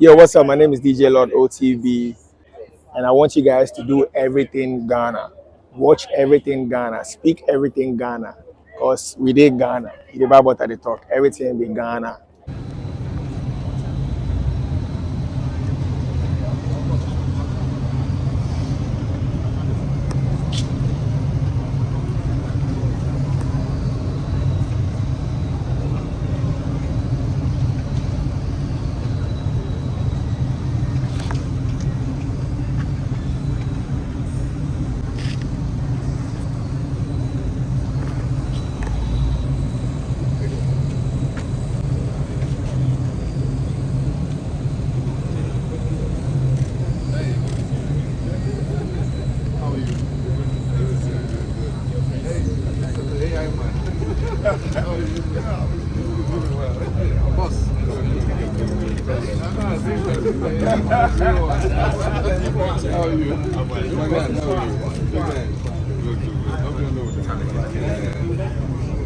Yo, what's up? My name is DJ Lord OTB, and I want you guys to do everything Ghana. Watch everything Ghana. Speak everything Ghana. Because we did Ghana. The Bible that they talk. Everything be Ghana.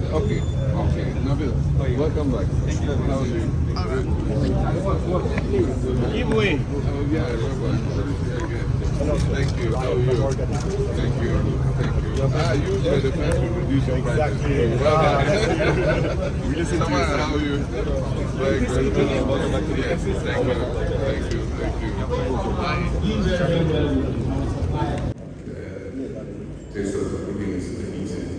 Okay, Nabil, welcome back. How are you? Give way. Oh, yeah, welcome. Thank you. How are you? Thank you. You were the first to reduce your price. Exactly. Samara, how are you? Very good. Yes, thank you. Taste of the cooking is the eating.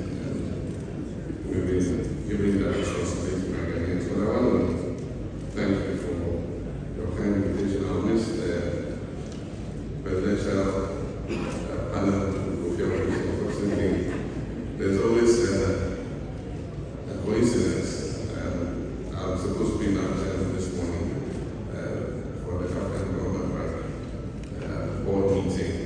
We've been giving that responsibility to my Ghanaians. But I want to thank you for your kind invitation. I'll miss the presidential panel of your unfortunately. There's always a coincidence. I was supposed to be in Abuja this morning for the African Government board meeting.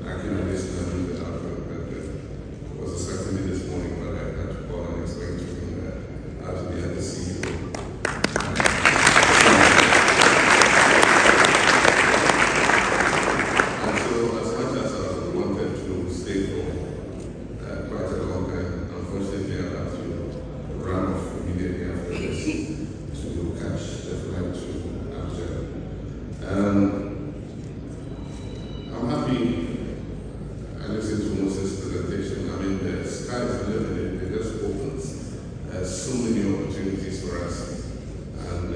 I cannot listen and do the output, but was expecting me this morning, but I had to call and explain to him that I have to be at the CEO. And so, as much as I wanted to stay for quite a long time, unfortunately, I have to run off immediately after this to catch the flight to Abuja. I'm happy I listened to Moses' presentation. I mean, the sky is the limit. It just opens so many opportunities for us. And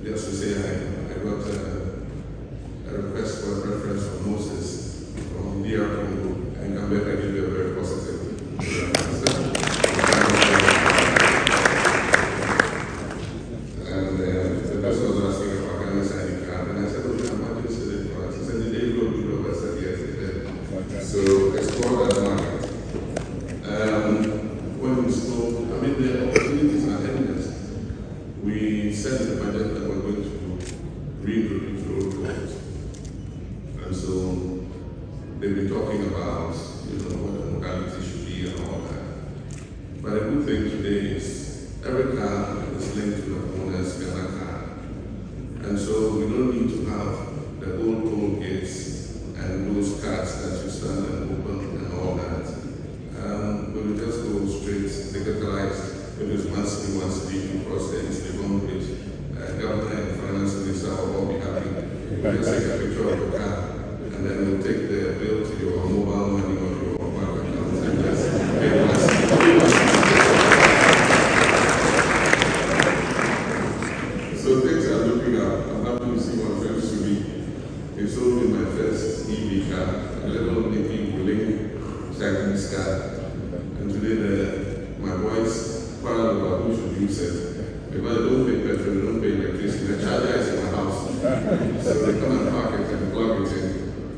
just to say, I got a request for a reference from Moses from DR Congo, and I'm going to give you a very positive reference. And the person was asking about Ghana signing card, and I said, okay, I'm not going to say it for us. He said, did they go to the I said, yes, they did. So explore that market. When we spoke, I mean, the opportunities are endless. We said in the budget that we're going to reintroduce road tolls. And so they've been talking about, what the modality should be and all that. But a good thing today is every car is linked to the owner's Ghana car. And so we don't need to have the old toll gates and those cards that you stand and open and all that. We will just go straight, digitalized. If it's monthly, if you cross the Instagram page, governor and finance minister will all be happy. We'll just take a picture of your car and then we'll take the bill to your mobile money or your bank account and just pay once. So things are looking up. I'm happy to see my friends to me. They sold me my first EV car, a little Nicky Bulling Chinese car. And today my boys quarrel about who should use it. Because they don't pay petrol, they don't pay electricity. The charger is in my house. So they come and park it and plug it in.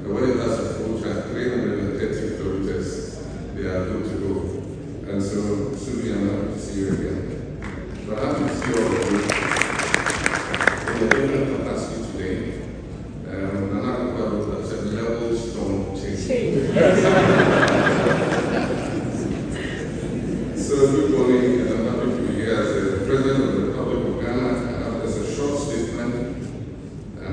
And when it has a full charge, 330 kilometers, they are good to go. And so, Subi, I'm happy to see you again. But happy to see all of you in a different capacity today. Another part that said levels don't change. So good morning, and I'm happy to be here as the President of the Republic of Ghana. There's a short statement, and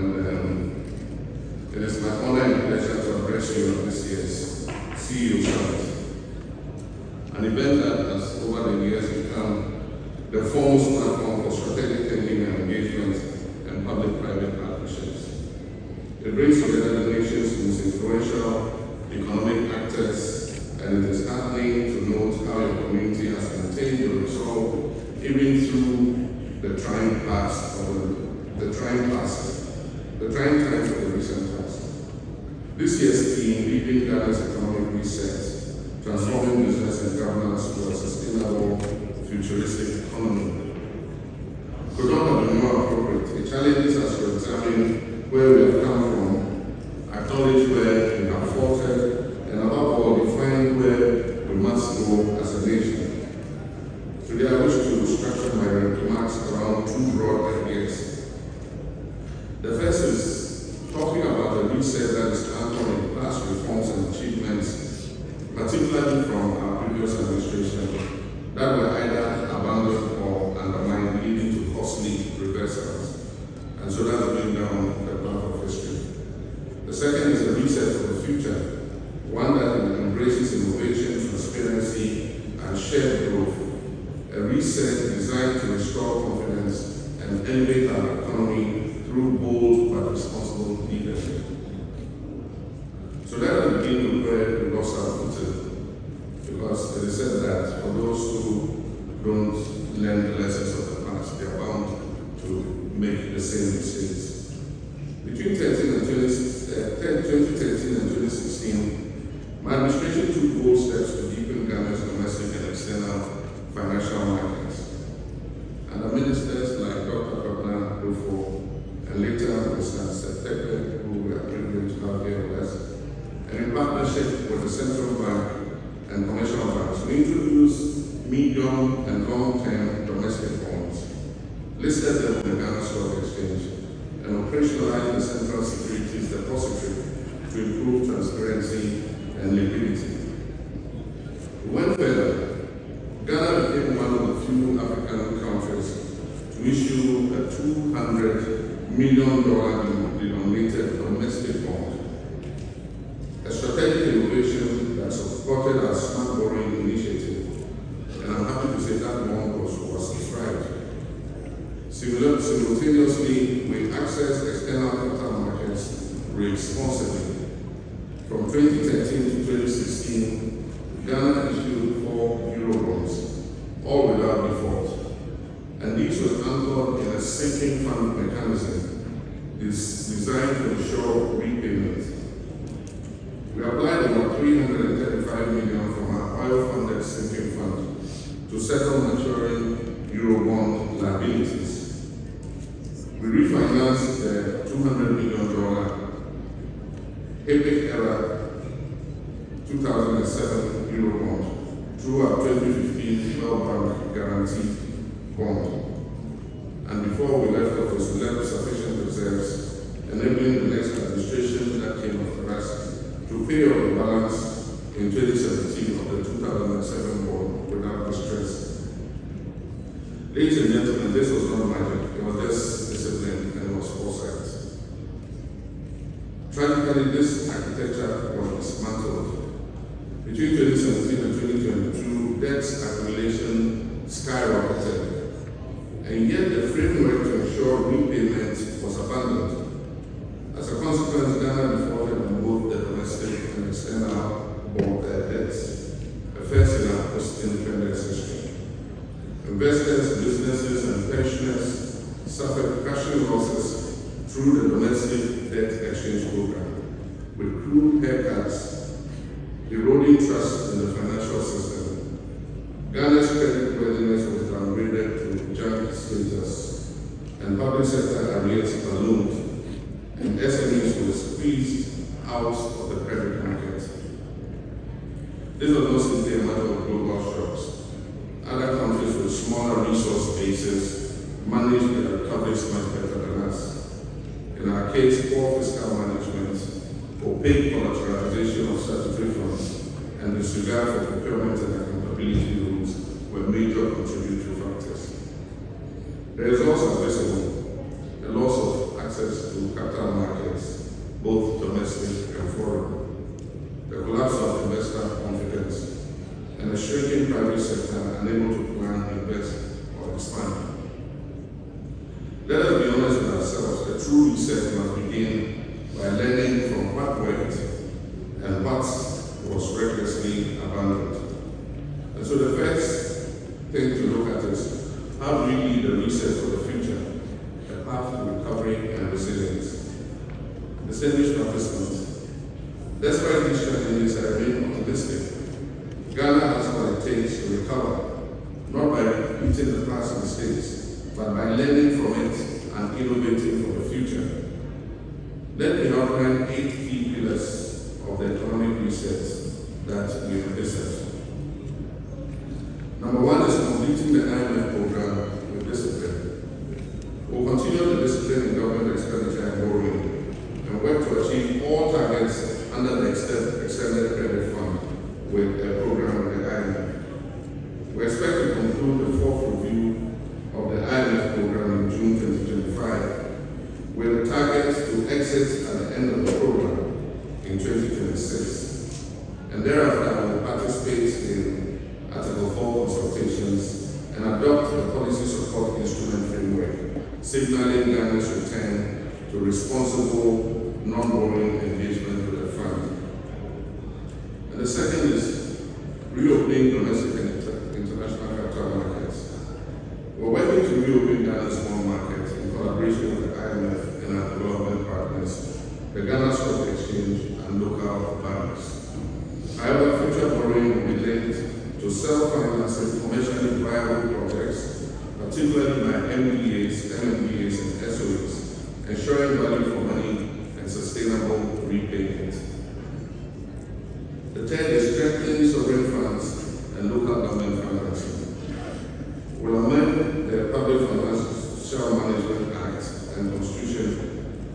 it is my honor and pleasure to address you on this year's CEO Summit, an event that has over the years become the foremost platform for strategic thinking and engagement brings together the nation's most influential economic actors, and it is heartening to note how your community has maintained your resolve even through the trying times of the recent past. This year's theme, Leading Ghana's Economic Reset, Transforming Business and Governance to a Sustainable Futuristic Economy, could not have been more appropriate. It challenges us to examine where we have come from, acknowledge where we have faltered, and above all, define where we must go as a nation. Today, I wish to structure my remarks around two broad ideas. The first is talking about the reset that is anchored in past reforms and achievements, particularly from our previous administration, that were either abandoned or undermined, leading to costly reversals. And so that's bring down the path of history. The second is a reset for the future, one that embraces innovation, transparency, and shared growth. A reset designed to restore confidence and elevate our economy through bold but responsible leadership. So let us begin with where we lost our footing, because it is said that for those who don't learn the lessons of the past, they are bound to make the same mistakes. Between 2013 and 2016, my administration took bold steps to deepen Ghana's domestic and external financial markets. And the ministers like Dr. Kwabena Dufo and later Mr. Setepe, who we are privileged to have here with us, and in partnership with the central bank and commercial banks, we introduced medium and long-term domestic bonds, listed them on the Ghana Stock Exchange, and operationalized the Central Securities Depository to improve transparency and liquidity. We went further. Ghana became one of the few African countries to issue a $200 million denominated domestic bond, a strategic innovation that supported our smart borrowing initiative, and I'm happy to say that bond was subscribed. Simultaneously, we accessed external capital markets responsibly. From 2013 to 2016, Ghana issued 4 Eurobonds, all without default. And these were anchored in a sinking fund mechanism designed to ensure repayment. We applied about $335 million from our oil-funded sinking fund to settle maturing Eurobond liabilities. We refinanced the $200 million epic era 2007 Eurobond through our 2015 World Bank guarantee bond. And before we left office, we left sufficient reserves, enabling the next administration that came after us to pay off the balance in 2017 of the 2007 bond without distress. Ladies and gentlemen, this was not magic, it was just discipline and it was foresight. Tragically, this architecture was dismantled. Between 2017 and 2022, debt accumulation skyrocketed, and yet the framework to ensure repayment was abandoned. As a consequence, Ghana defaulted on both the domestic and external debts, a first in our post-independence history. Investors, businesses, and pensioners suffered crushing losses through the domestic debt exchange program, with crude haircuts, eroding trust in the financial system. Ghana's credit worthiness was downgraded to junk status, and public sector arrears ballooned, and SMEs were squeezed out of the credit market. This was not simply a matter of global shocks. Other countries with smaller resource bases managed their recoveries much better than us. In our case, poor fiscal management, opaque collateralization of statutory funds, and disregard for procurement and accountability rules were major contributory factors. There is also visible a loss of access to capital markets, both domestic and foreign, the collapse of investor confidence, and a shrinking private sector unable to plan, invest, or expand. Let us be honest with ourselves, a true reset must begin by learning from what worked and what was recklessly abandoned. And so the first thing to look at is how do we lead a reset for the future, a path to recovery and resilience. Distinguished participants, despite these challenges, I remain optimistic. Ghana has what it takes to recover, not by repeating the past mistakes, but by learning from it and innovating for the future. Let me outline 8 key pillars of the economic reset that we envisage. Number 1 is completing the IMF program with discipline. We'll continue the discipline in government expenditure and borrowing and work to achieve all targets under the extended credit fund with a program with the IMF. We expect to conclude the 4th review of the IMF program in June 2025 with a target to exit at the end of the program in 2026. And thereafter, I will participate in Article 4 consultations and adopt a policy support instrument framework, signaling Ghana's return to responsible, non-borrowing engagement with the fund. And the second is reopening domestic and international capital markets. We're working to reopen Ghana's bond market in collaboration with the IMF and our development partners, the Ghana Stock Exchange and local banks. However, future borrowing will be linked to self-financing commercially viable projects, particularly by MDAs, MMDAs, and SOEs, ensuring value for money and sustainable repayment. The third is strengthening sovereign funds and local government financing. We'll amend the Public Financial Management Act and Constitution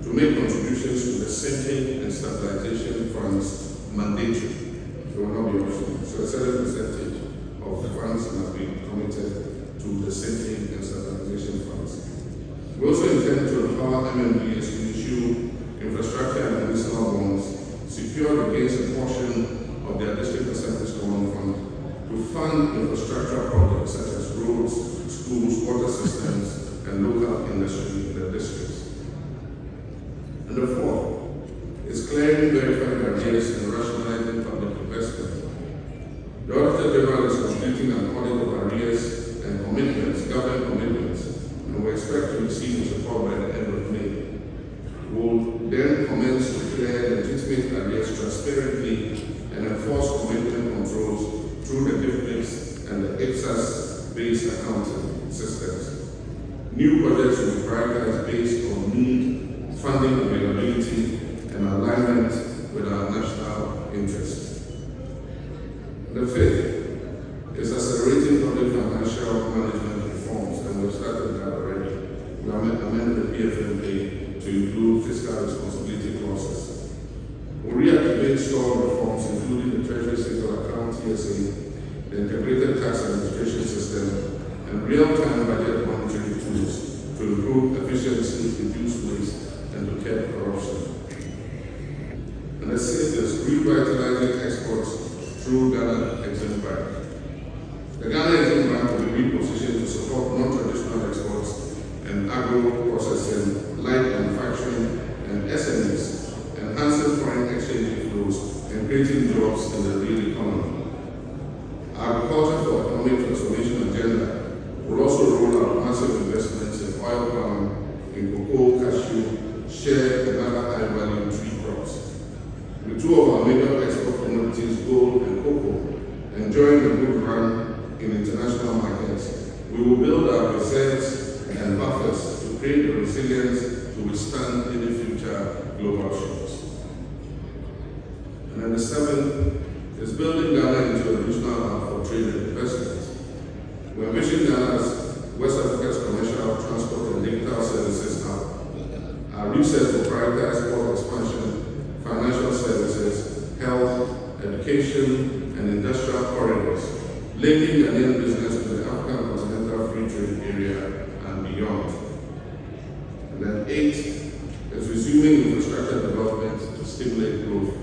to make contributions to the sinking and stabilization funds mandatory. It will not be optional. So a certain percentage of the funds must be committed to the sinking and stabilization funds. We also intend to empower MMDAs to issue infrastructure and medicinal bonds secured against a portion of their district percentage common fund to fund infrastructure projects such as roads, schools, water systems, and local industry in the districts. And the fourth is clearing verified arrears and rationalizing public investment. The Auditor General is completing an audit of arrears and commitments, government commitments, and we expect to receive the report by the end of May. We will then commence to clear legitimate arrears transparently and enforce commitment controls through the DIFMIX and the IPSAS-based accounting systems. New projects will be prioritized based on need, funding availability, and alignment with our national interests. The fifth is accelerating public financial management reforms, and we've started that already. We amended the PFMA to include fiscal responsibility clauses. We'll reactivate store reforms, including the Treasury Single Account TSA, the Integrated Tax Administration System, and real-time budget monitoring tools to improve efficiency, reduce waste, and to curb corruption. And the sixth is revitalizing exports through Ghana Exim Bank. The Ghana Exim Bank will be repositioned to support non-traditional exports and agro-processing, light manufacturing, and SMEs, enhancing foreign exchange flows and creating jobs in the real economy. Our Agriculture for Economic Transformation agenda will also roll out massive investments in oil palm, in cocoa, cashew, shea, and other high-value tree crops. With two of our major export commodities, gold and cocoa, enjoying a good run in international markets, we will build our reserves and buffers to create the resilience to withstand any future global shocks. And then the seventh is building Ghana into a regional hub for trade and investment. We envision Ghana as West Africa's commercial, transport, and digital services hub. Our research will prioritize port expansion, financial services, health, education, and industrial corridors, linking Ghanaian business to the African continental free trade area and beyond. And then 8 is resuming infrastructure development to stimulate growth.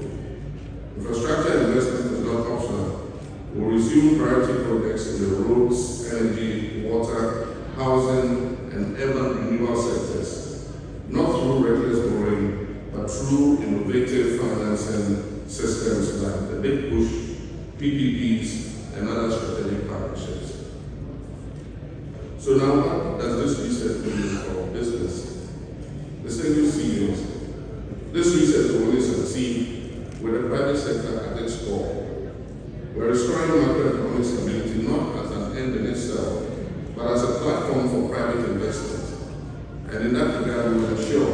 Infrastructure investment is not optional. We'll resume priority projects in the roads, energy, water, housing, and urban renewal sectors, not through reckless borrowing, but through innovative financing systems like the Big Push, PPPs, and other strategic partnerships. So now, what does this research mean for business? Distinguished CEOs, this research will only succeed with the private sector at its core. We're restoring macroeconomic stability not as an end in itself, but as a platform for private investment. And in that regard, we will ensure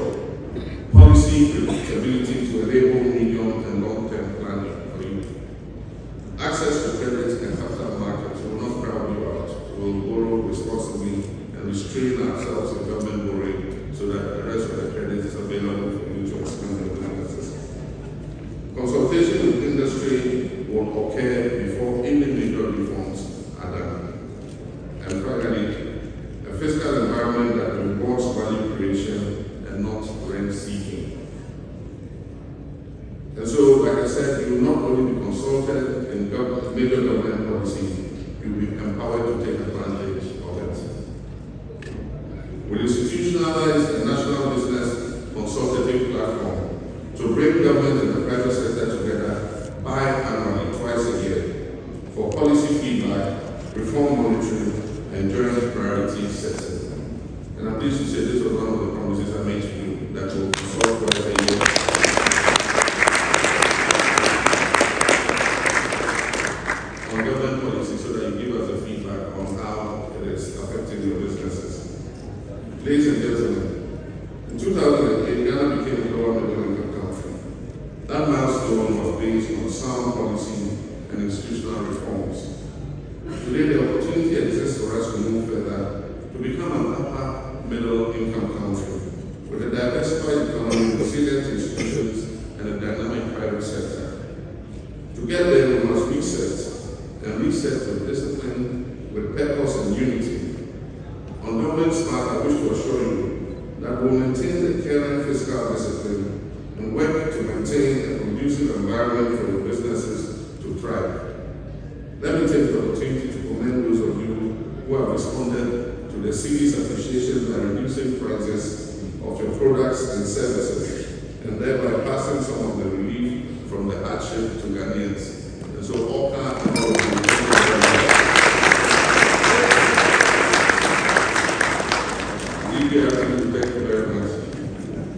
policy predictability to enable medium and long-term planning for you. Access to credit and capital markets will not crowd you out. We will borrow responsibly and restrain ourselves in government borrowing so that the rest of the credit is available for you to expand your businesses. Consultation with industry will occur before any major reforms are done. And finally, a fiscal environment that rewards value creation and not rent seeking. And so, like I said, you will not only be consulted in major government policy, you will be empowered to take advantage of it. We institutionalize a national business consultative platform to bring government and the private sector together biannually, twice a year, for policy feedback, reform monitoring, and joint priority setting. And I'm pleased to say this was one of the promises I made to you, that will consult twice a year on government policy so that you give us a feedback on how it is affecting your businesses. Ladies and gentlemen, in 2008, Ghana became a lower middle income country. That milestone was based on sound policy and institutional reforms. Today, the opportunity exists for us to move further to become an upper middle income country with a diversified economy, resilient institutions, and a dynamic private sector. To get there, we must reset with discipline, with purpose and unity. On government's part, I wish to assure you that we will maintain the current fiscal discipline and work to maintain a conducive environment for your businesses to thrive. Let me take the opportunity to commend those of you who have responded to the city's appreciation by reducing prices of your products and services, and thereby passing some of the relief from the hardship to Ghanaians. And so all kinds of thank you very much.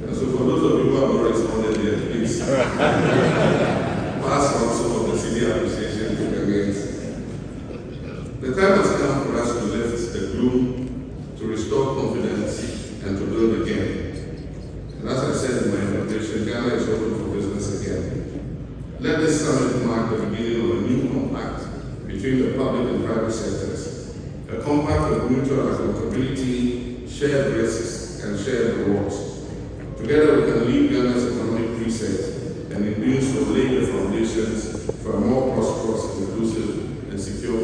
And so for those of you who have not responded yet, please pass on some of the city appreciation to Ghanaians. The time has come for us to lift the gloom, to restore confidence, and to build again. And as I said in my introduction, Ghana is open for business again. Let this summit mark the beginning of a new compact between the public and private sectors, a compact of mutual accountability, shared risks, and shared rewards. Together we can lead Ghana's economic reset and in doing so lay the foundations for a more prosperous, inclusive, and secure